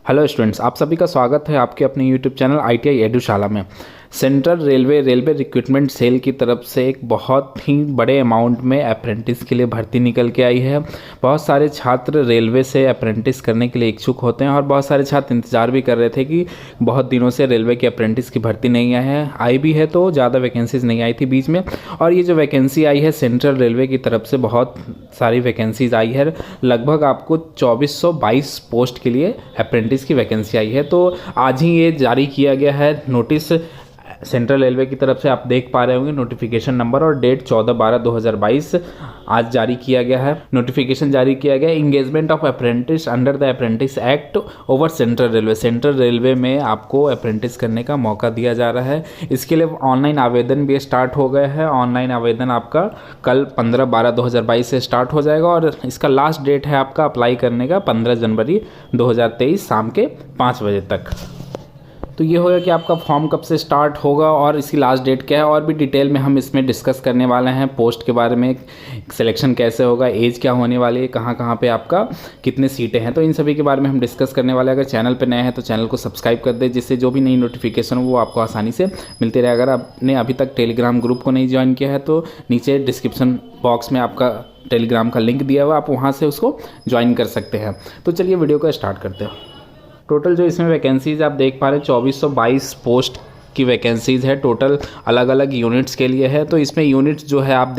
Hello students, आप सभी का स्वागत है आपके अपने यूट्यूब चैनल ITI एडुशाला में। सेंट्रल रेलवे रिक्रूटमेंट सेल की तरफ से एक बहुत ही बड़े अमाउंट में अप्रेंटिस के लिए भर्ती निकल के आई है। बहुत सारे छात्र रेलवे से अप्रेंटिस करने के लिए इच्छुक होते हैं और बहुत सारे छात्र इंतज़ार भी कर रहे थे कि बहुत दिनों से रेलवे के अप्रेंटिस की भर्ती नहीं आई भी है, तो ज़्यादा वैकेंसीज़ नहीं आई थी बीच में। और ये जो वैकेंसी आई है सेंट्रल रेलवे की तरफ से बहुत सारी वैकेंसीज़ आई है। लगभग आपको 2422 पोस्ट के लिए अप्रेंटिस की वैकेंसी आई है। तो आज ही ये जारी किया गया है नोटिस सेंट्रल रेलवे की तरफ से। आप देख पा रहे होंगे नोटिफिकेशन नंबर और डेट 14/12/2022 आज जारी किया गया है। नोटिफिकेशन जारी किया गया engagement of apprentice under the apprentice act over central railway. Central railway में आपको अप्रेंटिस करने का मौका दिया जा रहा है। इसके लिए ऑनलाइन आवेदन भी स्टार्ट हो गया है। ऑनलाइन आवेदन आपका कल 15/12/2022 से स्टार्ट हो जाएगा और इसका लास्ट डेट है आपका अप्लाई करने का 15 जनवरी 2023 शाम के 5 बजे तक। तो ये होगा कि आपका फॉर्म कब से स्टार्ट होगा और इसकी लास्ट डेट क्या है, और भी डिटेल में हम इसमें डिस्कस करने वाले हैं। पोस्ट के बारे में, सिलेक्शन कैसे होगा, एज क्या होने वाली है, कहाँ कहाँ पे आपका कितने सीटें हैं, तो इन सभी के बारे में हम डिस्कस करने वाले हैं। अगर चैनल पे नए हैं तो चैनल को सब्सक्राइब कर दें, जिससे जो भी नई नोटिफिकेशन हो वो आपको आसानी से मिलती रहे। अगर आपने अभी तक टेलीग्राम ग्रुप को नहीं ज्वाइन किया है तो नीचे डिस्क्रिप्शन बॉक्स में आपका टेलीग्राम का लिंक दिया हुआ, आप वहाँ से उसको ज्वाइन कर सकते हैं। तो चलिए वीडियो को स्टार्ट करते हैं। टोटल जो इसमें वैकेंसीज आप देख पा रहे हैं 2422 पोस्ट की वैकेंसीज़ है। टोटल अलग अलग यूनिट्स के लिए है। तो इसमें यूनिट्स जो है आप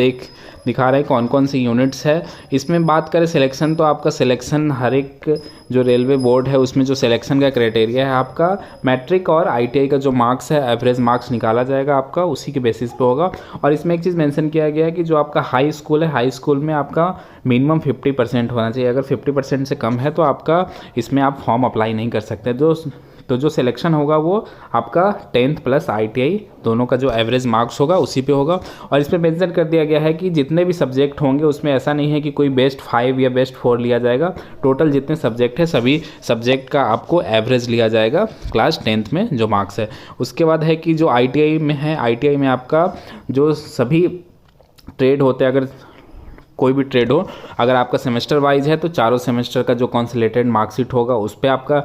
दिखा रहे हैं कौन कौन सी यूनिट्स है। इसमें बात करें सिलेक्शन, तो आपका सिलेक्शन हर एक जो रेलवे बोर्ड है उसमें जो सिलेक्शन का क्राइटेरिया है आपका मैट्रिक और ITI का जो मार्क्स है, एवरेज मार्क्स निकाला जाएगा आपका, उसी के बेसिस पे होगा। और इसमें एक चीज़ मेंशन किया गया है कि जो आपका हाई स्कूल है, हाई स्कूल में आपका मिनिमम 50% होना चाहिए। अगर 50% से कम है तो आपका इसमें आप फॉर्म अप्लाई नहीं कर सकते। जो सिलेक्शन होगा वो आपका 10th प्लस ITI दोनों का जो एवरेज मार्क्स होगा उसी पे होगा। और इसमें मेंशन कर दिया गया है कि जितने भी सब्जेक्ट होंगे उसमें ऐसा नहीं है कि कोई बेस्ट 5 या बेस्ट 4 लिया जाएगा। टोटल जितने सब्जेक्ट है सभी सब्जेक्ट का आपको एवरेज लिया जाएगा क्लास 10th में जो मार्क्स है। उसके बाद है कि जो ITI में है, ITI में आपका जो सभी ट्रेड होते हैं, अगर कोई भी ट्रेड हो, अगर आपका सेमेस्टर वाइज है तो चारों सेमेस्टर का जो कॉन्सोलिडेटेड मार्कशीट होगा उस पर आपका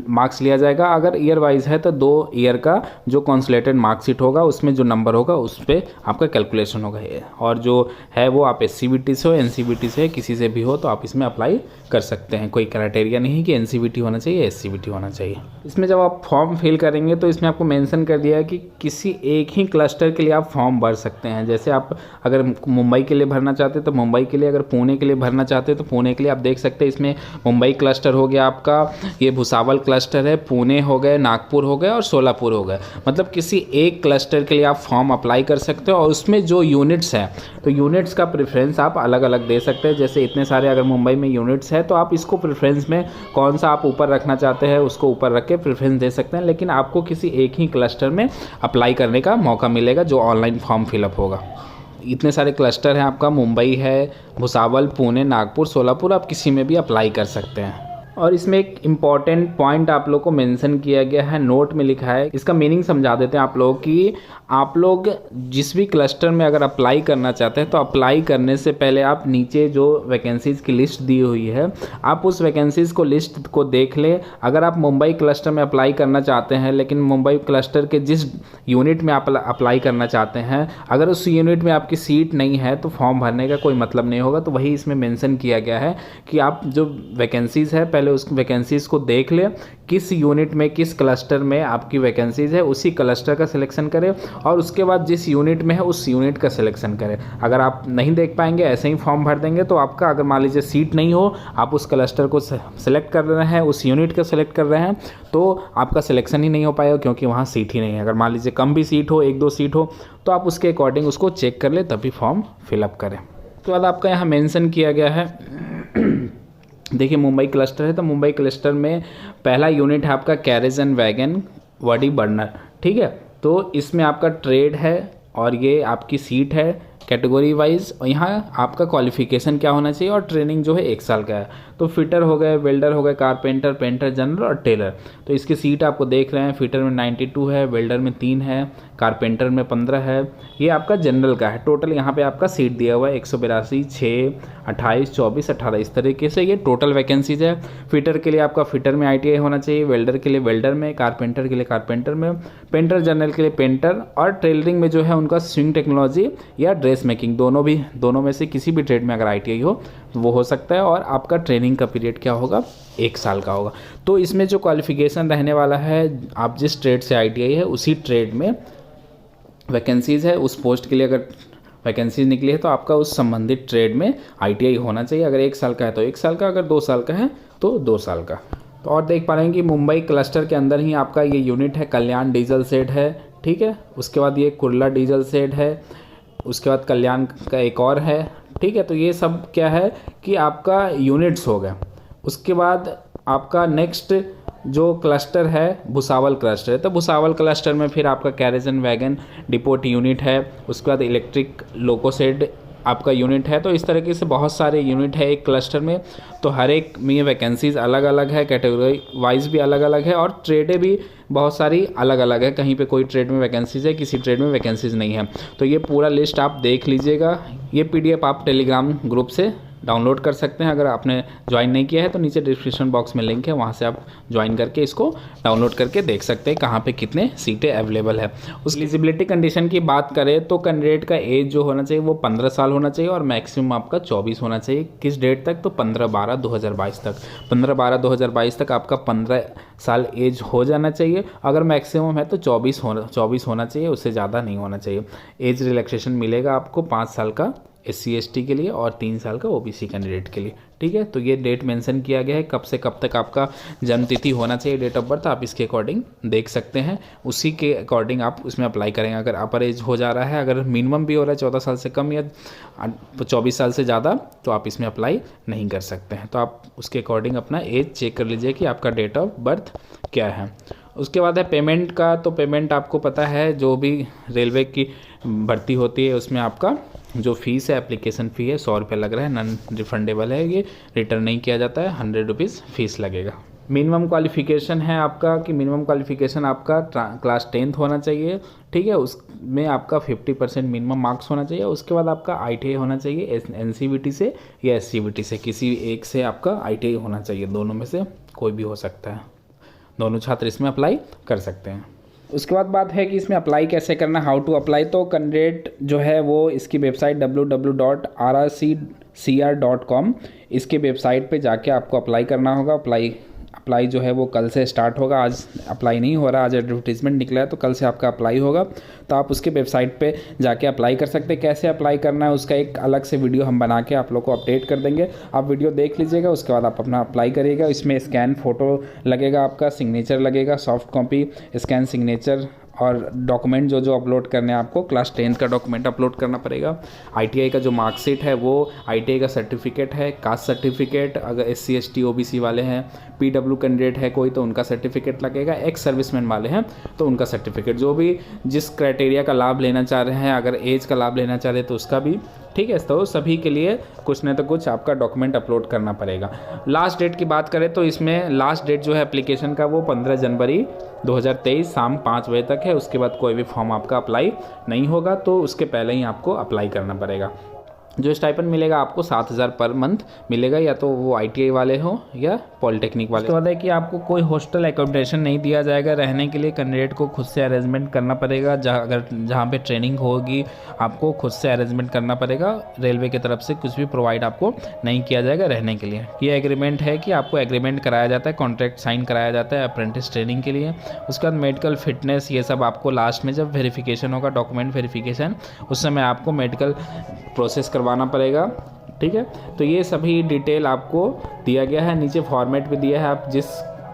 मार्क्स लिया जाएगा। अगर ईयर वाइज है तो 2 ईयर का जो कॉन्सोलिडेटेड मार्कशीट होगा उसमें जो नंबर होगा उस पर आपका कैलकुलेशन होगा। और जो है वो आप SCBT से हो, NCBT से, किसी से भी हो तो आप इसमें अप्लाई कर सकते हैं। कोई क्राइटेरिया नहीं है कि NCBT होना चाहिए, SCBT होना चाहिए। इसमें जब आप फॉर्म फिल करेंगे तो इसमें आपको मेंशन कर दिया है कि किसी एक ही क्लस्टर के लिए आप फॉर्म भर सकते हैं। जैसे आप अगर मुंबई के लिए भरना चाहते हैं तो मुंबई के लिए, अगर पुणे के लिए भरना चाहते हैं तो पुणे के लिए आप देख सकते हैं। इसमें मुंबई क्लस्टर हो गया आपका, ये भुसावल क्लस्टर है, पुणे हो गए, नागपुर हो गए और सोलापुर हो गए। मतलब किसी एक क्लस्टर के लिए आप फॉर्म अप्लाई कर सकते हो और उसमें जो यूनिट्स हैं तो यूनिट्स का प्रेफरेंस आप अलग अलग दे सकते हैं। जैसे इतने सारे अगर मुंबई में यूनिट्स है तो आप इसको प्रेफरेंस में कौन सा आप ऊपर रखना चाहते हैं उसको ऊपर रख के प्रेफरेंस दे सकते हैं। लेकिन आपको किसी एक ही क्लस्टर में अप्लाई करने का मौका मिलेगा जो ऑनलाइन फॉर्म फिलअप होगा। इतने सारे क्लस्टर हैं आपका, मुंबई है, भुसावल, पुणे, नागपुर, सोलापुर, आप किसी में भी अप्लाई कर सकते हैं। और इसमें एक इम्पॉर्टेंट पॉइंट आप लोग को मेंशन किया गया है, नोट में लिखा है, इसका मीनिंग समझा देते हैं आप लोग कि आप लोग जिस भी क्लस्टर में अगर अप्लाई करना चाहते हैं तो अप्लाई करने से पहले आप नीचे जो वैकेंसीज़ की लिस्ट दी हुई है आप उस वैकेंसीज़ को लिस्ट को देख लें। अगर आप मुंबई क्लस्टर में अप्लाई करना चाहते हैं लेकिन मुंबई क्लस्टर के जिस यूनिट में आप अप्लाई करना चाहते हैं अगर उस यूनिट में आपकी सीट नहीं है तो फॉर्म भरने का कोई मतलब नहीं होगा। तो वही इसमें मेंशन किया गया है कि आप जो वैकेंसीज़ है पहले उस वैकेंसीज़ को देख लें, किस यूनिट में किस क्लस्टर में आपकी वैकेंसीज़ है उसी क्लस्टर का सिलेक्शन करें और उसके बाद जिस यूनिट में है उस यूनिट का सिलेक्शन करें। अगर आप नहीं देख पाएंगे, ऐसे ही फॉर्म भर देंगे तो आपका, अगर मान लीजिए सीट नहीं हो, आप उस क्लस्टर को सिलेक्ट कर रहे हैं, उस यूनिट का सिलेक्ट कर रहे हैं तो आपका सिलेक्शन ही नहीं हो पाएगा क्योंकि वहाँ सीट ही नहीं है। अगर मान लीजिए कम भी सीट हो, 1-2 सीट हो, तो आप उसके अकॉर्डिंग उसको चेक कर ले तभी फॉर्म फिलअप करें। उसके बाद आपका यहाँ मेंशन किया गया है, देखिए मुंबई क्लस्टर है तो मुंबई क्लस्टर में पहला यूनिट है आपका carriage and wagon body burner, ठीक है। तो इसमें आपका ट्रेड है और ये आपकी सीट है कैटेगरी वाइज, और यहाँ आपका क्वालिफिकेशन क्या होना चाहिए और ट्रेनिंग जो है 1 साल का है। तो फिटर हो गए, वेल्डर हो गए, कारपेंटर, पेंटर, जनरल और टेलर। तो इसकी सीट आपको देख रहे हैं, फिटर में 92 है, वेल्डर में 3 है, कारपेंटर में 15 है। ये आपका जनरल का है। टोटल यहाँ पे आपका सीट दिया हुआ है 182, 6, 28, 24, 18, इस तरीके से ये टोटल वैकेंसीज है। फिटर के लिए आपका फिटर में ITI होना चाहिए, वेल्डर के लिए वेल्डर में, कारपेंटर के लिए कारपेंटर में, पेंटर जनरल के लिए पेंटर, और टेलरिंग में जो है उनका स्विंग टेक्नोलॉजी या ड्रेस मेकिंग, दोनों में से किसी भी ट्रेड में अगर ITI हो वो हो सकता है। और आपका ट्रेनिंग का पीरियड क्या होगा, 1 साल का होगा। तो इसमें जो क्वालिफिकेशन रहने वाला है, आप जिस ट्रेड से ITI है उसी ट्रेड में वैकेंसीज़ है। उस पोस्ट के लिए अगर वैकेंसीज निकली है तो आपका उस संबंधित ट्रेड में ITI होना चाहिए। अगर 1 साल का है तो 1 साल का, अगर 2 साल का है तो 2 साल का। तो और देख पा रहे हैं कि मुंबई क्लस्टर के अंदर ही आपका ये यूनिट है, कल्याण डीजल शेड है, ठीक है। उसके बाद ये कुर्ला डीजल शेड है, उसके बाद कल्याण का एक और है, ठीक है। तो ये सब क्या है कि आपका यूनिट्स हो गए। उसके बाद आपका नेक्स्ट जो क्लस्टर है भुसावल क्लस्टर है। तो भुसावल क्लस्टर में फिर आपका carriage and wagon depot unit है, उसके बाद इलेक्ट्रिक लोको शेड आपका यूनिट है। तो इस तरीके से बहुत सारे यूनिट है एक क्लस्टर में। तो हर एक में वैकेंसीज अलग अलग है, कैटेगरी वाइज भी अलग अलग है, और ट्रेडें भी बहुत सारी अलग अलग है। कहीं पे कोई ट्रेड में वैकेंसीज है, किसी ट्रेड में वैकेंसीज नहीं है। तो ये पूरा लिस्ट आप देख लीजिएगा। ये PDF आप टेलीग्राम ग्रुप से डाउनलोड कर सकते हैं। अगर आपने ज्वाइन नहीं किया है तो नीचे डिस्क्रिप्शन बॉक्स में लिंक है, वहाँ से आप ज्वाइन करके इसको डाउनलोड करके देख सकते हैं कहाँ पे कितने सीटें अवेलेबल है। उस एलिजिबिलिटी कंडीशन की बात करें तो कैंडिडेट का एज जो होना चाहिए वो 15 साल होना चाहिए और मैक्सिमम आपका 24 होना चाहिए। किस डेट तक? तो 15/12/2022 तक। 15/12/2022 तक आपका 15 साल एज हो जाना चाहिए। अगर मैक्सिमम है तो 24 होना चाहिए, उससे ज़्यादा नहीं होना चाहिए। एज रिलैक्सेशन मिलेगा आपको 5 साल का SC ST के लिए और 3 साल का OBC कैंडिडेट के लिए, ठीक है। तो ये डेट मेंशन किया गया है कब से कब तक आपका जन्म तिथि होना चाहिए, डेट ऑफ बर्थ आप इसके अकॉर्डिंग देख सकते हैं। उसी के अकॉर्डिंग आप उसमें अप्लाई करेंगे। अगर अपर एज हो जा रहा है, अगर मिनिमम भी हो रहा है 14 साल से कम या 24 साल से ज़्यादा, तो आप इसमें अप्लाई नहीं कर सकते हैं। तो आप उसके अकॉर्डिंग अपना एज चेक कर लीजिए कि आपका डेट ऑफ बर्थ क्या है। उसके बाद है पेमेंट का। तो पेमेंट आपको पता है, जो भी रेलवे की भर्ती होती है उसमें आपका जो फीस है, एप्लीकेशन फ़ी है 100 रुपये लग रहा है, नॉन रिफंडेबल है, ये रिटर्न नहीं किया जाता है, 100 रुपीज़ फीस लगेगा। मिनिमम क्वालिफिकेशन है आपका कि मिनिमम क्वालिफिकेशन आपका क्लास 10th होना चाहिए, ठीक है। उसमें आपका 50% मिनिमम मार्क्स होना चाहिए। उसके बाद आपका ITI होना चाहिए NCVT से या SCVT से, किसी एक से आपका ITI होना चाहिए। दोनों में से कोई भी हो सकता है, दोनों छात्र इसमें अप्लाई कर सकते हैं। उसके बाद बात है कि इसमें अप्लाई कैसे करना, हाउ टू अप्लाई। तो कैंडिडेट जो है वो इसकी वेबसाइट www.rrcr.com, इसके वेबसाइट पे जाके आपको अप्लाई करना होगा। अप्लाई जो है वो कल से स्टार्ट होगा, आज अप्लाई नहीं हो रहा, आज एडवर्टीजमेंट निकला है तो कल से आपका अप्लाई होगा। तो आप उसके वेबसाइट पे जाके अप्लाई कर सकते हैं। कैसे अप्लाई करना है उसका एक अलग से वीडियो हम बना के आप लोग को अपडेट कर देंगे, आप वीडियो देख लीजिएगा। उसके बाद आप अपना अप्लाई करिएगा। इसमें स्कैन फ़ोटो लगेगा, आपका सिग्नेचर लगेगा, सॉफ्ट कॉपी, स्कैन सिग्नेचर, और डॉक्यूमेंट जो अपलोड करने हैं आपको, क्लास 10th का डॉक्यूमेंट अपलोड करना पड़ेगा। ITI का जो मार्कशीट है वो, ITI का सर्टिफिकेट है, कास्ट सर्टिफिकेट, अगर SC ST OBC वाले हैं, PW कैंडिडेट है कोई तो उनका सर्टिफिकेट लगेगा, एक्स सर्विसमैन वाले हैं तो उनका सर्टिफिकेट, जो भी जिस क्राइटेरिया का लाभ लेना चाह रहे हैं, अगर एज का लाभ लेना चाह रहे हैं तो उसका भी, ठीक है। तो सभी के लिए कुछ न तो कुछ आपका डॉक्यूमेंट अपलोड करना पड़ेगा। लास्ट डेट की बात करें तो इसमें लास्ट डेट जो है एप्लीकेशन का वो 15 जनवरी 2023 शाम 5 बजे तक है। उसके बाद कोई भी फॉर्म आपका अप्लाई नहीं होगा, तो उसके पहले ही आपको अप्लाई करना पड़ेगा। जो स्टाइपेंड मिलेगा आपको 7,000 पर मंथ मिलेगा, या तो वो ITI वाले हो या पॉलिटेक्निक वाले। उसके बाद है कि आपको कोई हॉस्टल एकोमोडेशन नहीं दिया जाएगा। रहने के लिए कैंडिडेट को खुद से अरेंजमेंट करना पड़ेगा। जहाँ पे ट्रेनिंग होगी आपको खुद से अरेंजमेंट करना पड़ेगा। रेलवे की तरफ से कुछ भी प्रोवाइड आपको नहीं किया जाएगा रहने के लिए। ये एग्रीमेंट है कि आपको एग्रीमेंट कराया जाता है, कॉन्ट्रैक्ट साइन कराया जाता है अप्रेंटिस ट्रेनिंग के लिए। उसके बाद मेडिकल फिटनेस, ये सब आपको लास्ट में जब वेरिफिकेशन होगा, डॉक्यूमेंट वेरिफिकेशन, उस समय आपको मेडिकल प्रोसेस करवाना पड़ेगा, ठीक है। तो ये सभी डिटेल आपको दिया गया है, नीचे फॉर्मेट भी दिया है। आप जिस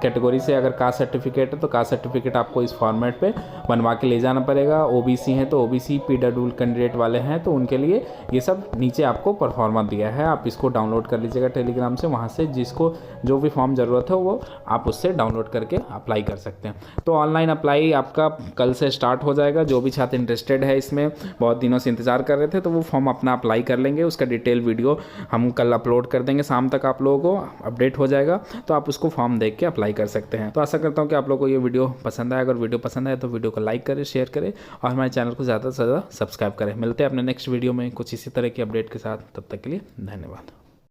कैटेगरी से अगर कास्ट सर्टिफिकेट है तो कास्ट सर्टिफिकेट आपको इस फॉर्मेट पे बनवा के ले जाना पड़ेगा। ओबीसी हैं तो ओबीसी, पीडब्ल्यूडी कैंडिडेट वाले हैं तो उनके लिए ये सब नीचे आपको परफॉर्मा दिया है, आप इसको डाउनलोड कर लीजिएगा टेलीग्राम से। वहाँ से जिसको जो भी फॉर्म ज़रूरत है वो आप उससे डाउनलोड करके अप्लाई कर सकते हैं। तो ऑनलाइन अप्लाई आपका कल से स्टार्ट हो जाएगा। जो भी छात्र इंटरेस्टेड है इसमें, बहुत दिनों से इंतजार कर रहे थे, तो वो फॉर्म अपना अप्लाई कर लेंगे। उसका डिटेल वीडियो हम कल अपलोड कर देंगे, शाम तक आप लोगों को अपडेट हो जाएगा, तो आप उसको फॉर्म देख के अप्लाई कर सकते हैं। तो आशा करता हूँ कि आप लोगों को ये वीडियो पसंद आए। अगर वीडियो पसंद आए तो वीडियो को लाइक करें, शेयर करें और हमारे चैनल को ज़्यादा से ज़्यादा सब्सक्राइब करें। मिलते हैं अपने नेक्स्ट वीडियो में कुछ इसी तरह की अपडेट के साथ। तब तक के लिए धन्यवाद।